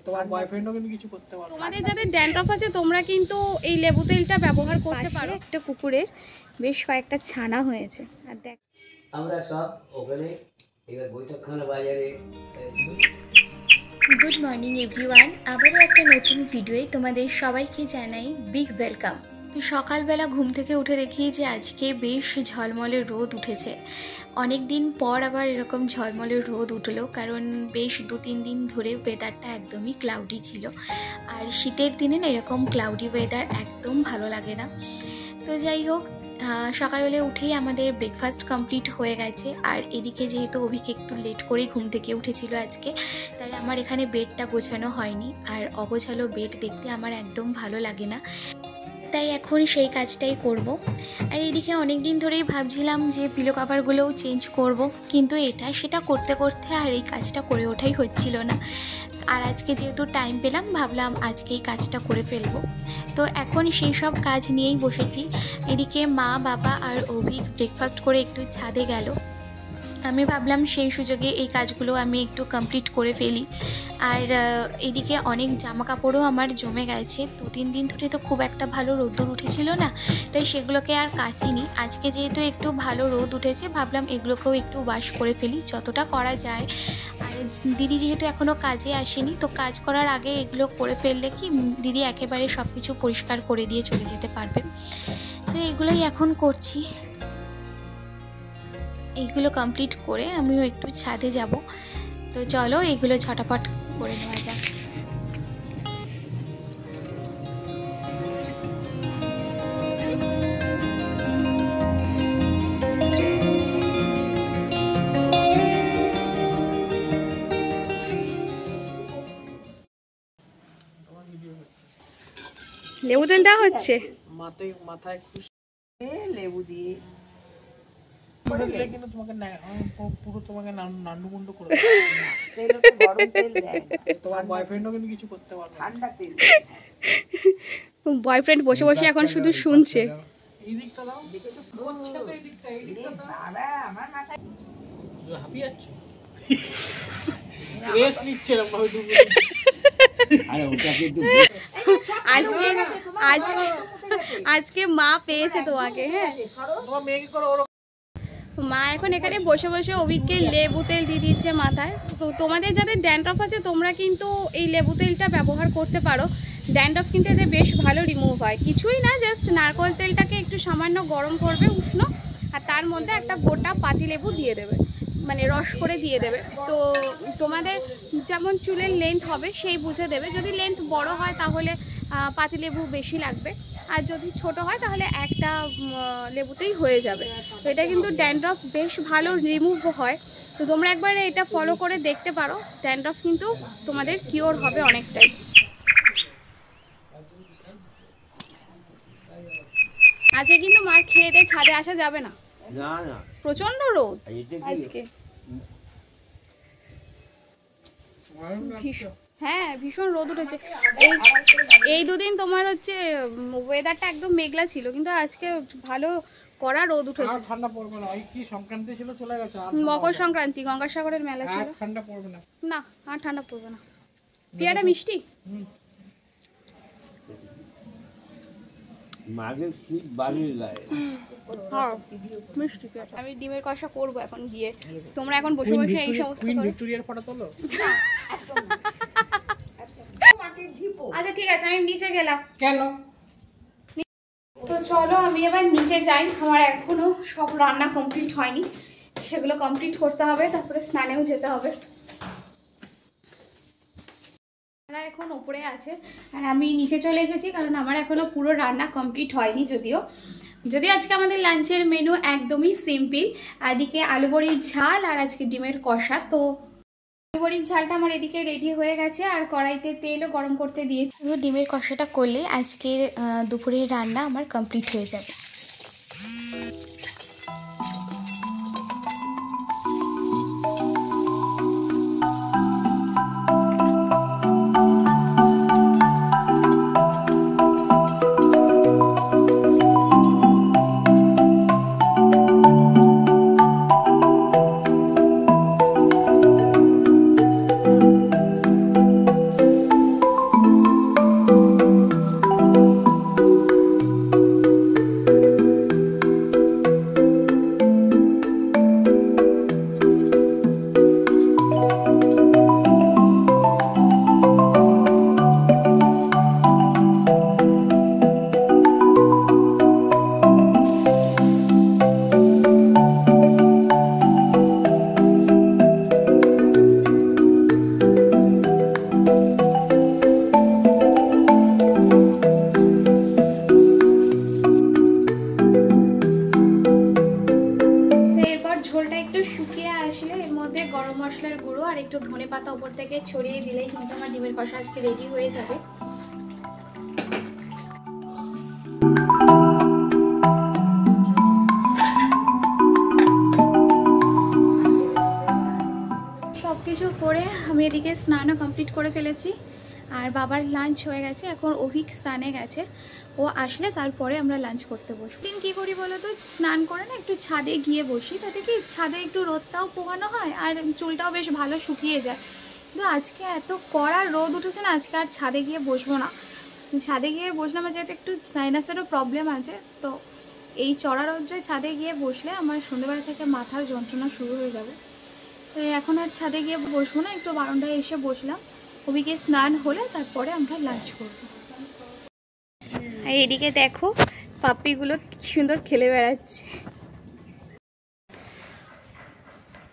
তোমার বয়ফ্রেন্ডও কিন্তু কিছু করতে পারবে। তোমাদের যাদের ড্যান্ড্রফ আছে তোমরা কিন্তু এই লেবু তেলটা ব্যবহার করতে পারো। একটা পুকুরের বেশ কয়েকটা ছানা হয়েছে আর দেখ আমরা সব ওখানে এবার বৈঠকখানা বাজারে। গুড মর্নিং এভরিওয়ান, আবারও একটা নতুন ভিডিওয়ে তোমাদের সবাইকে জানাই বিগ ওয়েলকাম। তো সকালবেলা ঘুম থেকে উঠে দেখি যে আজকে বেশ ঝলমলে রোদ উঠেছে। অনেক দিন পর আবার এরকম ঝলমলে রোদ উঠলো, কারণ বেশ 2-3 দিন ধরে ওয়েদারটা একদমই ক্লাউডি ছিল। আর শীতের দিনে না এরকম ক্লাউডি ওয়েদার একদম ভালো লাগে না। তো যাই হোক, সকালবেলা উঠেই আমাদের ব্রেকফাস্ট কমপ্লিট হয়ে গেছে। আর এদিকে যেহেতু অভিকে একটু লেট করেই ঘুম থেকে উঠেছিল আজকে, তাই আমার এখানে বেডটা গোছানো হয়নি। আর অগোছালো বেড দেখতে আমার একদম ভালো লাগে না, তাই এখন সেই কাজটাই করব। আর এদিকে অনেক দিন ধরেই ভাবছিলাম যে পিলো কভারগুলোও চেঞ্জ করব, কিন্তু এটা সেটা করতে করতে আর এই কাজটা করে ওঠাই হচ্ছিল না। আর আজকে যেহেতু টাইম পেলাম, ভাবলাম আজকেই কাজটা করে ফেলবো। তো এখন সেই সব কাজ নিয়েই বসেছি। এদিকে মা, বাবা আর অভিক ব্রেকফাস্ট করে একটু ছাদে গেল। আমি ভাবলাম সেই সুযোগে এই কাজগুলো আমি একটু কমপ্লিট করে ফেলি। আর এদিকে অনেক জামা কাপড়ও আমার জমে গেছে। 2-3 দিন ধরে তো খুব একটা ভালো রোদ্দুর উঠেছিল না, তাই সেগুলোকে আর কাচিনি। আজকে যেহেতু একটু ভালো রোদ উঠেছে, ভাবলাম এগুলোকেও একটু ওয়াশ করে ফেলি যতটা করা যায়। আর দিদি যেহেতু এখনও কাজে আসেনি, তো কাজ করার আগে এগুলো করে ফেললে কি দিদি একেবারে সব কিছু পরিষ্কার করে দিয়ে চলে যেতে পারবে। তো এগুলোই এখন করছি। এইগুলো কমপ্লিট করে আমিও একটু ছাদে যাব। তো চলো এগুলো ঝটাপট করে নেওয়া যাক। লেবু তেল দেওয়া হচ্ছে মাথায় খুশি লেবু দিয়ে কিন্তু তোমাকে পুরো তোমাকে নান্ডু মুন্ডু করে তেল তো গরম তেল দেয় না। তোমার বয়ফ্রেন্ডও কিন্তু কিছু করতে পারবে। ঠান্ডা তেল বয়ফ্রেন্ড বসে বসে এখন শুধু শুনছে। এই দিকটা দাও, দেখে তো হচ্ছে তো এই দিকটা দাও। বাবা আমার মাথায় হাঁপিয়ে যাচ্ছ, রেস্ট নিচ্ছে না ভাবে তুমি। আরে ওটা কিন্তু আজকে আজকে আজকে মা পেয়েছে তোমাকে। হ্যাঁ, তোমার মেয়েকে করো ওরকম। মা এখন এখানে বসে বসে অভিককে লেবু তেল দিয়ে দিচ্ছে মাথায়। তো তোমাদের যাদের ড্যান্ড্রফ আছে তোমরা কিন্তু এই লেবু তেলটা ব্যবহার করতে পারো। ড্যান্ড্রফ কিন্তু এতে বেশ ভালো রিমুভ হয়। কিছুই না, জাস্ট নারকেল তেলটাকে একটু সামান্য গরম করবে উষ্ণ, আর তার মধ্যে একটা গোটা পাতিলেবু দিয়ে দেবে, মানে রস করে দিয়ে দেবে। তো তোমাদের যেমন চুলের লেন্থ হবে সেই বুঝে দেবে। যদি লেন্থ বড় হয় তাহলে পাতিলেবু বেশি লাগবে, আর যদি ছোট হয় তাহলে একটা লেবুতেই হয়ে যাবে। তো এটা কিন্তু ড্যান্ড্রফ বেশ ভালো রিমুভ হয়। তো তোমরা একবার এটা ফলো করে দেখতে পারো, ড্যান্ড্রফ কিন্তু তোমাদের কিওর হবে অনেকটাই। আজকে কিন্তু মার খেয়ে দিয়ে ছাদে আসা যাবে না, না না, প্রচন্ড রোদ এটা কি আজকে। হ্যাঁ, ভীষণ রোদ উঠেছে। এই 2 দিন তোমার হচ্ছে ওয়েদারটা একদম মেঘলা ছিল, কিন্তু আজকে ভালো কড়া রোদ উঠেছে। ঠান্ডা পড়বে না, ওই কি সংক্রান্তি ছিল চলে গেছে। আর মকর সংক্রান্তি, গঙ্গাসাগরের মেলা ছিল। ঠান্ডা পড়বে না, না আর ঠান্ডা পড়বে না। পিয়াটা মিষ্টি, মাঝে শীত বাড়ির গায়ে। মিষ্টি পিয়াটা। আমি ডিমের কষা করবো এখন গিয়ে। তোমরা এখন বসে বসে এই সমস্ত কুইন করো। ভিক্টোরিয়ার ফটো তোলো। মাটির ঢিপো আচ্ছা ঠিক আছে, আমি নিচে গেলাম। কেন? তো চলো আমি এবার নিচে যাই। আমার এখনো সব রান্না কমপ্লিট হয়নি, সেগুলো কমপ্লিট করতে হবে, তারপরে স্নানেও যেতে হবে। তারা এখন উপরে আছে আর আমি নিচে চলে এসেছি, কারণ আমার এখনো পুরো রান্না কমপ্লিট হয়নি। যদিও আজকে আমাদের লাঞ্চের মেনু একদমই সিম্পল। এদিকে আলু বড়ির ঝাল আর আজকে ডিমের কষা। তো আলু বড়ির ঝালটা আমার এদিকে রেডি হয়ে গেছে, আর কড়াইতে তেলও গরম করতে দিয়েছি। শুধু ডিমের কষাটা করলে আজকের দুপুরের রান্না আমার কমপ্লিট হয়ে যাবে। আমার ডিমের কষা আজকে রেডি হয়ে যাবে। সব কিছু করে আমি এদিকে স্নানও কমপ্লিট করে ফেলেছি, আর বাবার লাঞ্চ হয়ে গেছে। এখন অভিক স্নানে গেছে, ও আসলে তারপরে আমরা লাঞ্চ করতে বসবো। দিন কী করি বলো তো, স্নান করে না একটু ছাদে গিয়ে বসি, তাতে কি ছাদে একটু রোদটাও পোহানো হয় আর চুলটাও বেশ ভালো শুকিয়ে যায়। কিন্তু আজকে এত কড়া রোদ উঠেছে না, আজকে আর ছাদে গিয়ে বসবো না। ছাদে গিয়ে বসলে আমার যেহেতু একটু সাইনাসেরও প্রবলেম আছে, তো এই চড়া রোদ্রে ছাদে গিয়ে বসলে আমার সন্ধ্যেবেলা থেকে মাথার যন্ত্রণা শুরু হয়ে যাবে। তো এখন আর ছাদে গিয়ে বসবো না, একটু বারান্দায় এসে বসলাম। ওদিকে স্নান হলে তারপরে আমরা লাঞ্চ করব। আর এদিকে দেখো পাপ্পিগুলো কি সুন্দর খেলে বেড়াচ্ছে।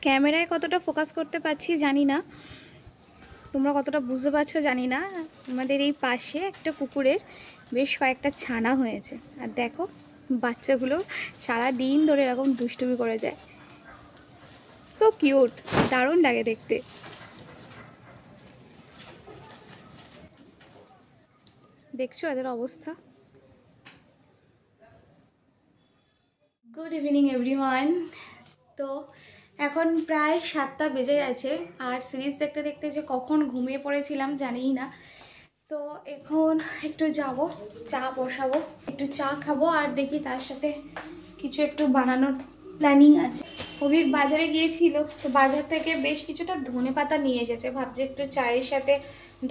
ক্যামেরায় কতটা ফোকাস করতে পারছি জানি না, তোমরা কতটা বুঝতে পারছো জানি না। আমাদের এই পাশে একটা পুকুরের বেশ কয়েকটা ছানা হয়েছে, আর দেখো বাচ্চাগুলো সারা দিন ধরে এরকম দুষ্টুমি করে যায়। সো কিউট, দারুণ লাগে দেখতে। দেখছো এদের অবস্থা। Good evening everyone. তো এখন প্রায় 7টা বেজে গেছে, আর সিরিজ দেখতে দেখতে যে কখন ঘুমিয়ে পড়েছিলাম জানিই না। তো এখন একটু যাব, চা বসাবো, একটু চা খাবো, আর দেখি তার সাথে কিছু একটু বানানোর প্ল্যানিং আছে। অভিক বাজারে গিয়েছিল, তো বাজার থেকে বেশ কিছুটা ধনেপাতা নিয়ে এসেছে। ভাবছি একটু চায়ের সাথে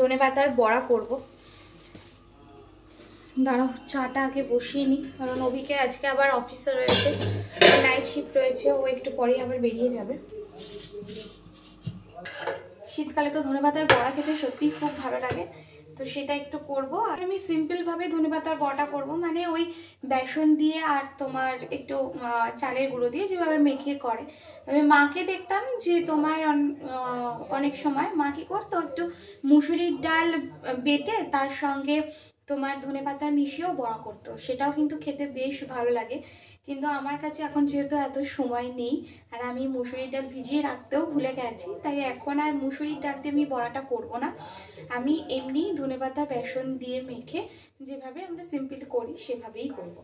ধনেপাতার বড়া করব। দাঁড়াও চাটা আগে বসিয়ে নিই, কারণ অভিকের আজকে আবার অফিসে রয়েছে, নাইট শিফট রয়েছে, ও একটু পরেই আবার বেরিয়ে যাবে। শীতকালে তো ধনেপাতার বড়া খেতে সত্যিই খুব ভালো লাগে, তো সেটা একটু করব। আর আমি সিম্পলভাবে ধনেপাতার বড়াটা করব, মানে ওই বেসন দিয়ে আর তোমার একটু চালের গুঁড়ো দিয়ে যেভাবে মেখে করে। আমি মাকে দেখতাম যে তোমার অনেক সময় মা কী করতো, একটু মুসুরির ডাল বেটে তার সঙ্গে তোমার ধনেপাতা মিশিয়েও বড়া করতো, সেটাও কিন্তু খেতে বেশ ভালো লাগে। কিন্তু আমার কাছে এখন যেহেতু এত সময় নেই, আর আমি মুসুরির ডাল ভিজিয়ে রাখতেও ভুলে গেছি, তাই এখন আর মুসুরির ডাল দিয়ে আমি বড়াটা করব না। আমি এমনি ধনেপাতা বেসন দিয়ে মেখে যেভাবে আমরা সিম্পল করি সেভাবেই করব।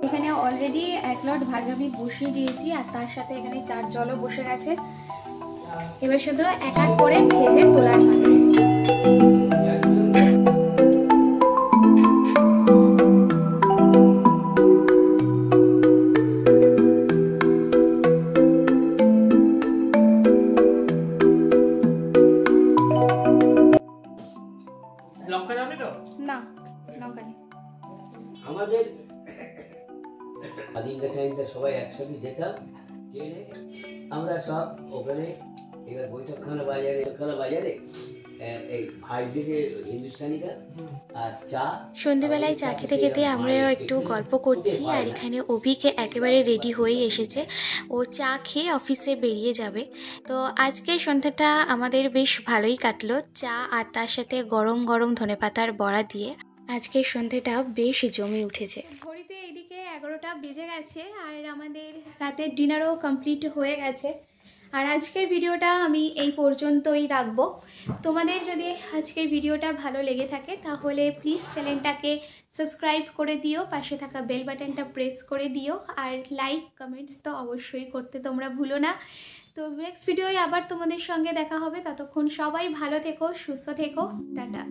এখানে অলরেডি 1 লট ভাজা আমি বসিয়ে দিয়েছি, আর তার সাথে এখানে 4 জলও বসে গেছে। এবার শুধু এক এক করে ভেজে তোলার পালা। লঙ্কা যাবে তো না, লঙ্কা নেই। আমাদের আদিনটা সাইনটা সবাই একসাথে যেতাম, ট্রেনে আমরা সব ওখানে এবার বৈঠকখানা বাজারে এই ভাই দিকে হিন্দুস্তানিরা আর চা। সন্ধেবেলায় চা খেতে খেতে আমরাও একটু গল্প করছি, আর এখানে অভিকে একেবারে রেডি হয়ে এসেছে, ও চা খেয়ে অফিসে বেরিয়ে যাবে। তো আজকে সন্ধ্যাটা আমাদের বেশ ভালোই কাটলো, চা আর তার সাথে গরম গরম ধনেপাতার বড়া দিয়ে আজকের সন্ধ্যাটা বেশ জমে উঠেছে। ঘড়িতে এইদিকে 11টা বেজে গেছে, আর আমাদের রাতের ডিনারও কমপ্লিট হয়ে গেছে। আর আজকের ভিডিওটা আমি এই পর্যন্তই রাখবো। তোমাদের যদি আজকের ভিডিওটা ভালো লেগে থাকে তাহলে প্লিজ চ্যানেলটাকে সাবস্ক্রাইব করে দিও, পাশে থাকা বেল বাটনটা প্রেস করে দিও, আর লাইক কমেন্টস তো অবশ্যই করতে তোমরা ভুলো না। তো নেক্সট ভিডিওয় আবার তোমাদের সঙ্গে দেখা হবে, ততক্ষণ সবাই ভালো থেকো, সুস্থ থেকো, টাটা।